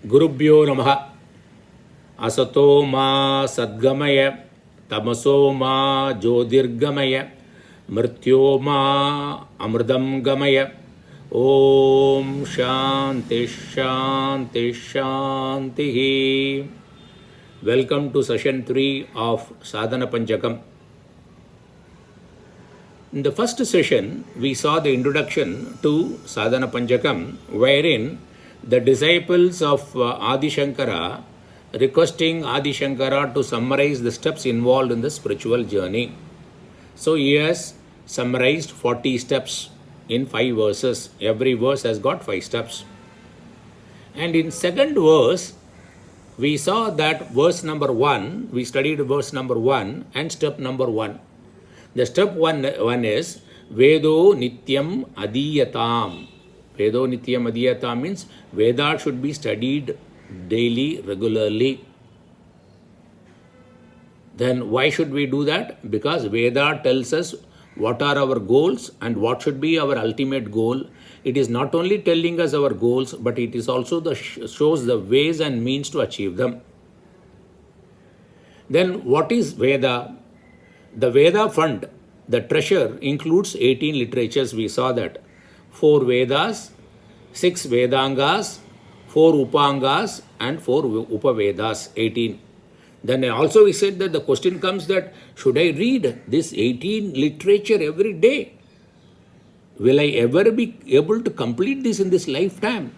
Gurubhyo Namaha. Asato ma sadgamaya, tamaso ma jyotirgamaya, mrityo ma amridam gamaya. Om Shanti Shanti Shanti. Welcome to session 3 of Sadhana Panchakam. In the first session, we saw the introduction to Sadhana Panchakam, wherein the disciples of Adi Shankara requesting Adi Shankara to summarize the steps involved in the spiritual journey. So he has summarized 40 steps in 5 verses. Every verse has got 5 steps. And in second verse, we saw that verse number 1, we studied verse number 1 and step number 1. The step 1 is Vedo Nityam Adiyatam. Vedo Nityam Adiyatam means Veda should be studied daily, regularly. Then why should we do that? Because Veda tells us what are our goals and what should be our ultimate goal. It is not only telling us our goals, but it is also shows the ways and means to achieve them. Then what is Veda? The Veda fund, the treasure, includes 18 literatures. We saw that. 4 Vedas, 6 Vedangas, 4 Upangas and 4 Upavedas, 18. Then also we said that the question comes that, should I read this 18 literature every day? Will I ever be able to complete this in this lifetime?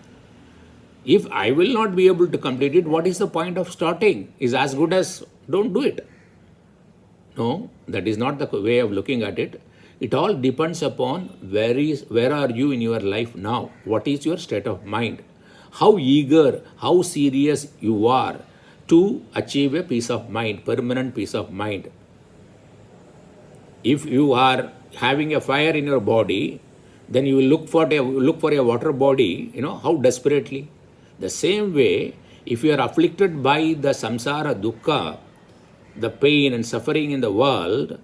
If I will not be able to complete it, what is the point of starting? Is as good as don't do it. No, that is not the way of looking at it. It all depends upon where are you in your life now? What is your state of mind? How eager, how serious you are to achieve a peace of mind, permanent peace of mind. If you are having a fire in your body, then you will look for a water body, how desperately. The same way, if you are afflicted by the samsara dukkha, the pain and suffering in the world,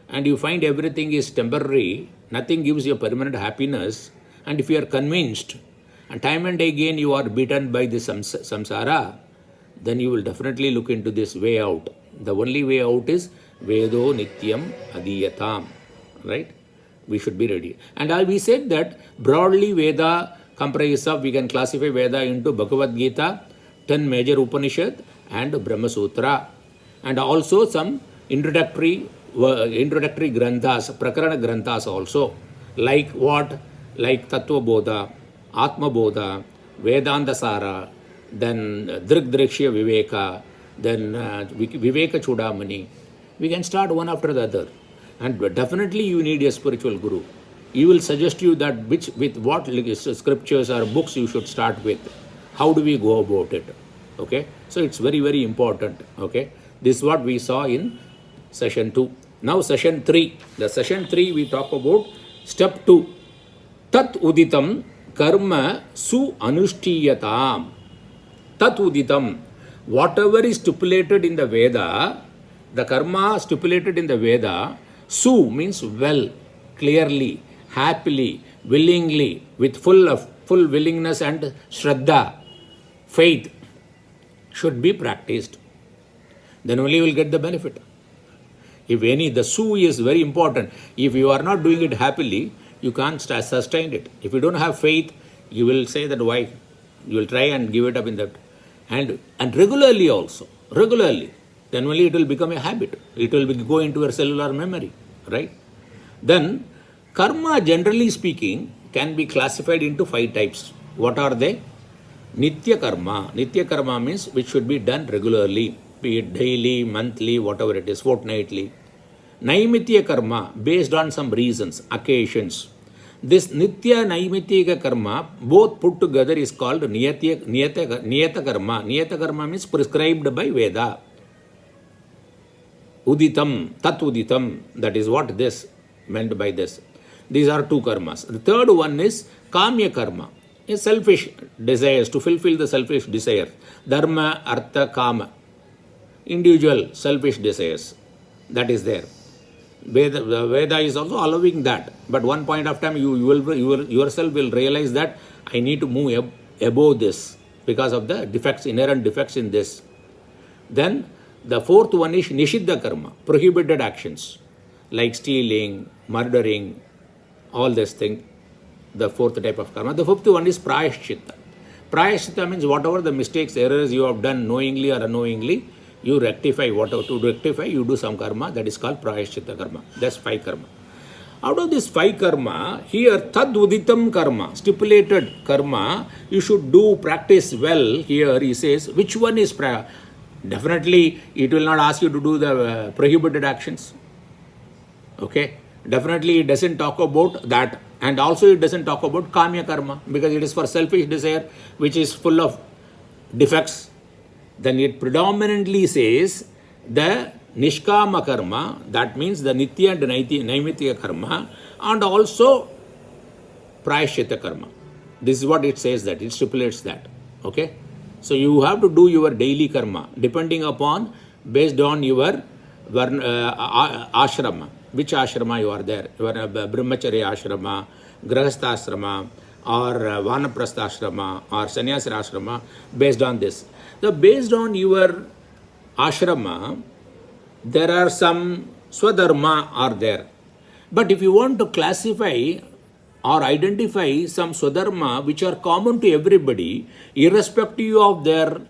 and you find everything is temporary, nothing gives you permanent happiness, and if you are convinced, and time and again you are beaten by this samsara, then you will definitely look into this way out. The only way out is Vedo Nityam Adiyatam, right? We should be ready. And we said that broadly Veda comprises of, we can classify Veda into Bhagavad Gita, 10 major Upanishad and Brahma Sutra. And also some introductory granthas, prakarana granthas also, like what? Like Tattva Bodha, Atma Bodha, Vedanta Sara, then Drigdrikshya Viveka, then Viveka Chudamani. We can start one after the other. And definitely you need a spiritual guru. He will suggest you that with what scriptures or books you should start with. How do we go about it? Okay. So it's very, very important. Okay. This is what we saw in session 2. Now session 3. The session 3 we talk about step 2. Tat uditam karma su anushtiyatam. Tat uditam. Whatever is stipulated in the Veda, the karma stipulated in the Veda, su means well, clearly, happily, willingly, with full willingness and shraddha, faith, should be practiced. Then only you will get the benefit. If the su is very important. If you are not doing it happily, you can't sustain it. If you don't have faith, you will say that why? You will try and give it up in that. And regularly also, then only it will become a habit. It will go into your cellular memory, right? Then, karma, generally speaking, can be classified into 5 types. What are they? Nitya karma. Nitya karma means which should be done regularly, be it daily, monthly, whatever it is, fortnightly. Naimitya karma, based on some reasons, occasions. This Nitya Naimitya karma, both put together, is called Niyata karma. Niyata karma means prescribed by Veda. Uditam, Tat Uditam, that is what this meant by this. These are 2 karmas. The third one is Kamya karma, a selfish desires, to fulfill the selfish desire. Dharma, Artha, Kama, individual selfish desires. That is there. Veda is also allowing that. But one point of time, you yourself will realize that I need to move above this. because of the defects, inherent defects in this. Then the fourth one is Nishiddha karma, prohibited actions like stealing, murdering, all this thing. The fourth type of karma. The fifth one is Prayashchitta. Prayashchitta means whatever the mistakes, errors you have done knowingly or unknowingly, you rectify. Whatever to rectify, you do some karma. That is called Prayashchitta karma. That's 5 karma. Out of this 5 karma, here Tad Uditam karma, stipulated karma, you should do, practice well. Here he says, which one is definitely it will not ask you to do the prohibited actions. Okay, definitely it doesn't talk about that, and also it doesn't talk about kamya karma because it is for selfish desire which is full of defects. Then it predominantly says the nishkama karma, that means the nitya and naimitya karma, and also prayashchitta karma. This is what it says, that it stipulates that. Okay, so you have to do your daily karma depending upon, based on your ashrama. Which ashrama you are there? You are a brahmacharya ashrama, grahastha ashrama, or vanaprastha ashrama, or sannyasa ashrama, based on this. So based on your ashrama, there are some swadharma are there. But if you want to classify or identify some swadharma which are common to everybody, irrespective of their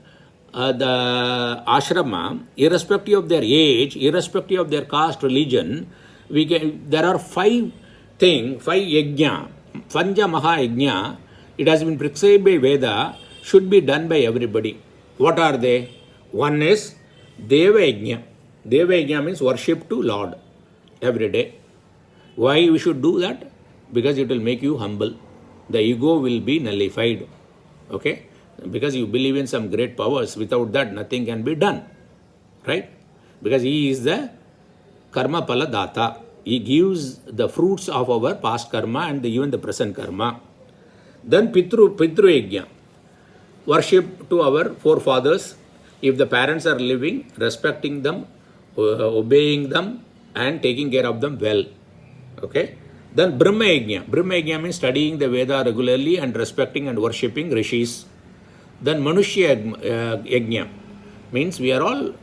the ashrama, irrespective of their age, irrespective of their caste, religion, there are 5 things, 5 yajna, Panja Maha Yajna, it has been prescribed by Veda, should be done by everybody. What are they? One is Deva Yajna. Deva Yajna means worship to Lord every day. Why we should do that? Because it will make you humble. The ego will be nullified. Okay? Because you believe in some great powers. Without that, nothing can be done. Right? Because he is the karma pala data. He gives the fruits of our past karma and even the present karma. Then Pitru Yajna. Worship to our forefathers. If the parents are living, respecting them, obeying them, and taking care of them well. Okay? Then Brahma Yajna. Brahma Yajna means studying the Veda regularly and respecting and worshipping rishis. Then Manushya Yajna means we are all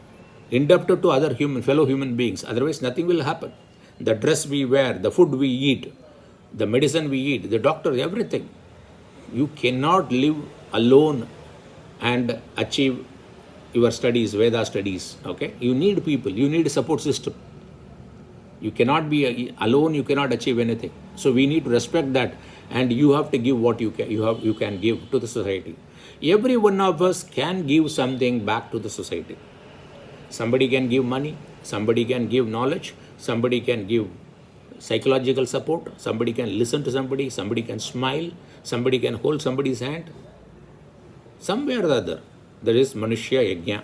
indebted to other fellow human beings. Otherwise, nothing will happen. The dress we wear, the food we eat, the medicine we eat, the doctor, everything. You cannot live alone and achieve your studies, Veda studies. Okay? You need people. You need a support system. You cannot be alone. You cannot achieve anything. So we need to respect that, and you have to give what you can give to the society. Every one of us can give something back to the society. Somebody can give money, somebody can give knowledge, somebody can give psychological support, somebody can listen to somebody, somebody can smile, somebody can hold somebody's hand. Somewhere or the other, there is Manushya Yajna.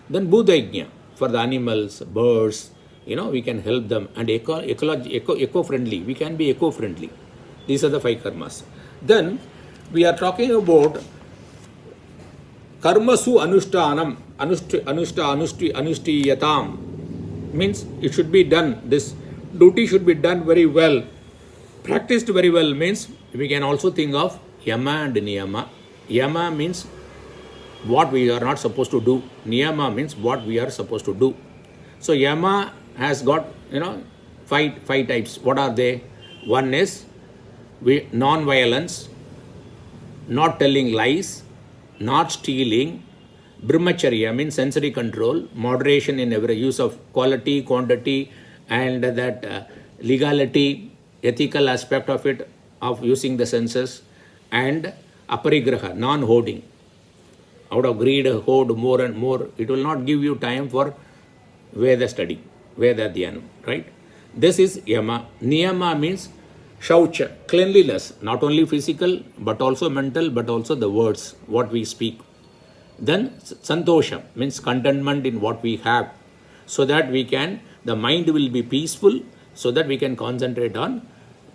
Then Buddha Yajna, for the animals, birds, we can help them, and eco-friendly. We can be eco-friendly. These are the 5 karmas. Then we are talking about karmasu anushtanam, anushtiyatam, means it should be done. This duty should be done very well, practiced very well. Means we can also think of yama and niyama. Yama means what we are not supposed to do. Niyama means what we are supposed to do. So yama has got 5 types. What are they? One is non-violence, not telling lies, not stealing. Brahmacharya means sensory control, moderation in every use of quality, quantity, and that legality, ethical aspect of it, of using the senses, and aparigraha, non-hoarding. Out of greed, hoard more and more. It will not give you time for Veda study, Veda Dhyanam, right? This is Yama. Niyama means Shaucha, cleanliness, not only physical, but also mental, but also the words, what we speak. Then Santosha means contentment in what we have, so that the mind will be peaceful, so that we can concentrate on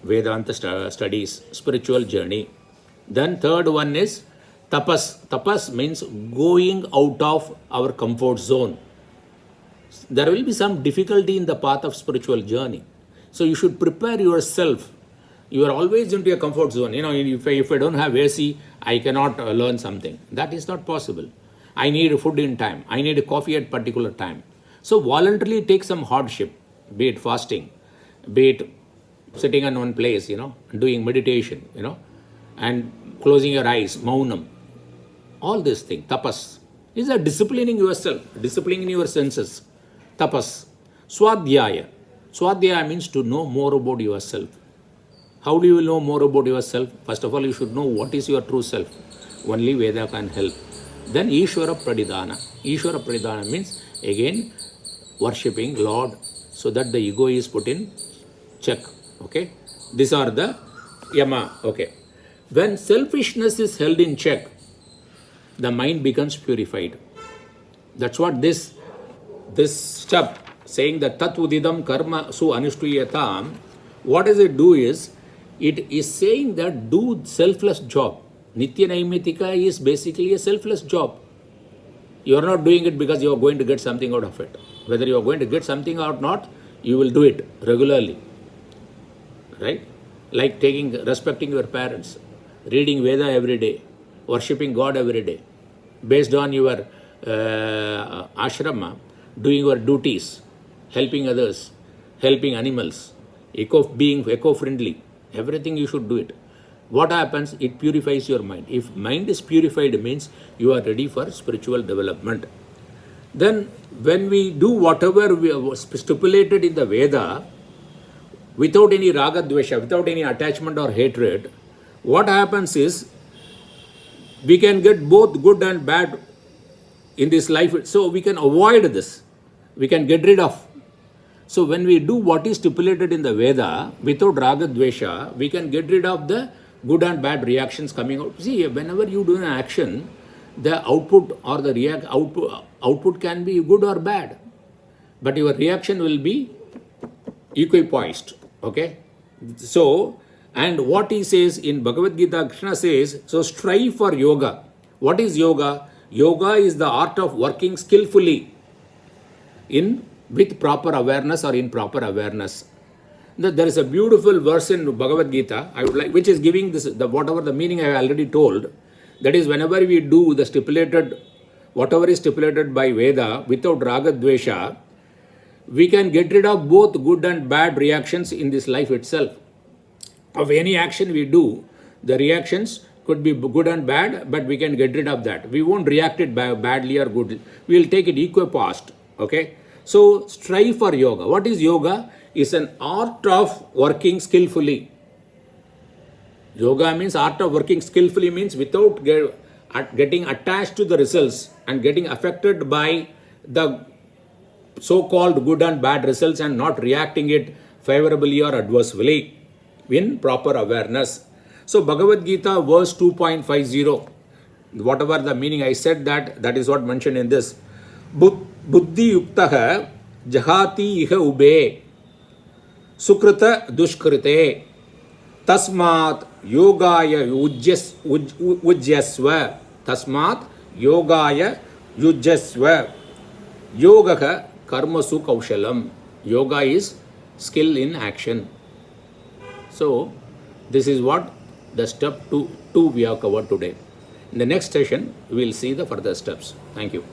Vedanta studies, spiritual journey. Then third one is Tapas. Tapas means going out of our comfort zone. There will be some difficulty in the path of spiritual journey. So you should prepare yourself You are always into a comfort zone. If I don't have AC, I cannot learn something. That is not possible. I need food in time. I need coffee at particular time. So voluntarily take some hardship, be it fasting, be it sitting on one place, doing meditation, and closing your eyes, maunam. All these things, tapas. These are disciplining yourself, disciplining your senses. Tapas. Swadhyaya. Swadhyaya means to know more about yourself. How do you know more about yourself? First of all, you should know what is your true self. Only Veda can help. Then Ishvara Pradidhana. Ishvara Pradidhana means again worshipping Lord so that the ego is put in check. Okay. These are the yama. Okay. When selfishness is held in check, the mind becomes purified. That's what this step saying that tat udidam karma su anushtuyatam, what does it do is, it is saying that do selfless job. Nitya Naimitika is basically a selfless job. You are not doing it because you are going to get something out of it. Whether you are going to get something or not, you will do it regularly. Right? Like respecting your parents, reading Veda every day, worshipping God every day, based on your ashrama, doing your duties, helping others, helping animals, being eco-friendly. Everything you should do it. What happens? It purifies your mind. If mind is purified, it means you are ready for spiritual development. Then when we do whatever we have stipulated in the Veda, without any raga dvesha, without any attachment or hatred, what happens is we can get both good and bad in this life. So we can avoid this. We can get rid of. So when we do what is stipulated in the Veda, without raga dvesha, we can get rid of the good and bad reactions coming out. See, whenever you do an action, the output or the output can be good or bad. But your reaction will be equipoised. Okay? So, and what he says in Bhagavad Gita, Krishna says, so strive for yoga. What is yoga? Yoga is the art of working skillfully with proper awareness or improper awareness. There is a beautiful verse in Bhagavad Gita, which is giving this, whatever the meaning I have already told. That is, whenever we do the stipulated, whatever is stipulated by Veda, without raga dvesha, we can get rid of both good and bad reactions in this life itself. Of any action we do, the reactions could be good and bad, but we can get rid of that. We won't react it badly or good. We will take it equipoised. Okay? So, strive for yoga. What is yoga? It's an art of working skillfully. Yoga means art of working skillfully, means without getting attached to the results and getting affected by the so-called good and bad results and not reacting it favorably or adversely in proper awareness. So Bhagavad Gita verse 2.50, whatever the meaning I said, that is what mentioned in this. Buddhi yuktaha jahati iha ube sukrita dushkrite tasmat yogaya ujyasva tasmat yogaya yujyasva yogaha karmasu kaushalam. Yoga is skill in action. So this is what the step 2 we have covered today. In the next session we will see the further steps. Thank you.